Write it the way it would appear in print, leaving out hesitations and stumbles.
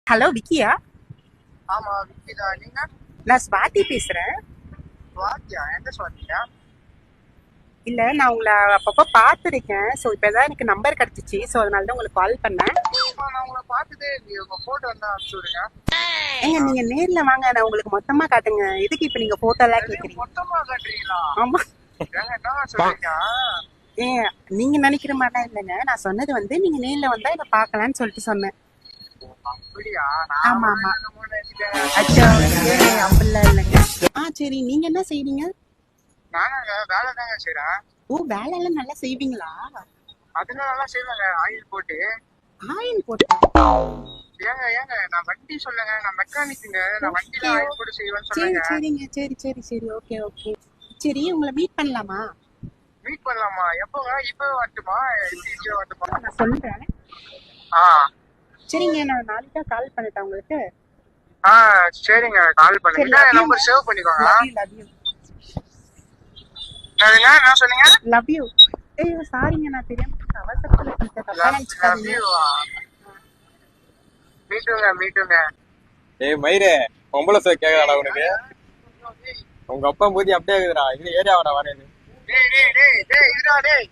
Hello விக்கியா? ஆமா விக்கிதா. நீங்க? நான் ஸ்வாதி பேசுறேன். வாத்தியா? எந்த சுவாத்தியா? இல்ல, நான் உங்களை அப்பப்போ பார்த்துருக்கேன். ஸோ இப்போதான் எனக்கு நம்பர் கிடைச்சிச்சு. ஸோ அதனால தான் உங்களுக்கு கால் பண்ணேன். நான் உங்களை பார்த்ததே இல்லையே. உங்க போட்டோ வந்தா அனுப்பிச்சு விடுங்க. ஏங்க நீங்க நேர்ல வாங்க, நான் உங்களுக்கு மொத்தமா காட்டுங்க. எதுக்கு இப்ப நீங்க போட்டோ எல்லாம் கேக்குறீங்க? மொத்தமா காட்டுறீங்களா? ஆமா. ஏங்க என்ன சொல்றீங்க? ஏன் நீங்க நினைக்கிற மாதிரிலாம் இல்லைங்க. நான் சொன்னது வந்து நீங்க நேர்ல வந்தா இதை பார்க்கலான்னு சொல்லிட்டு சொன்னேன். அப்படியா? ஆமா ஆமா. நான் நினைச்சிட்டேன். அச்சோ, அப்படிலாம் இல்லைங்க. சரி, நீங்க என்ன செய்வீங்க? நாங்க வேலை தாங்க செய்யறேன். ஓ, வேலை எல்லாம் நல்லா செய்வீங்களா? அதெல்லாம் நல்லா செய்வாங்க, ஆயில் போட்டு. ஆயில் போட்டு? ஏங்க ஏங்க நான் வண்டி சொல்லுங்க, நான் மெக்கானிக்குங்க. நான் வண்டியில ஆயில் போட்டு செய்வேன்னு சரி சொல்லுங்க. சரிங்க, சரி சரி சரி, ஓகே ஓகே. சரி, உங்களை மீட் பண்ணலாமா? மீட் பண்ணலாமா? எப்போங்க? இப்போ வரட்டுமா? இப்போ வரட்டுமா? நான் சொல்றேன். ஆ சரிங்க, நான் நாளைக்கா கால் பண்ணட்டேன் உங்களுக்கு. ஆ சரிங்க, கால் பண்ணுங்க. நம்பர் சேவ் பண்ணிக்கோங்க. Love you. என்ன சொன்னீங்க? Love you. ஏய் சாரிங்க, நான் தெரியாம அவசரத்துல பண்ணிட்டேன். தப்பா நினைச்சுக்காதீங்க. மீட்டுங்க. ஏய் மயிரே, பொம்பளை சார் கேக்குறாடா உனக்கு? உங்க அப்பா பூதி அப்படியே இருக்குதுடா. இது ஏரியாவா வரேன். டேய்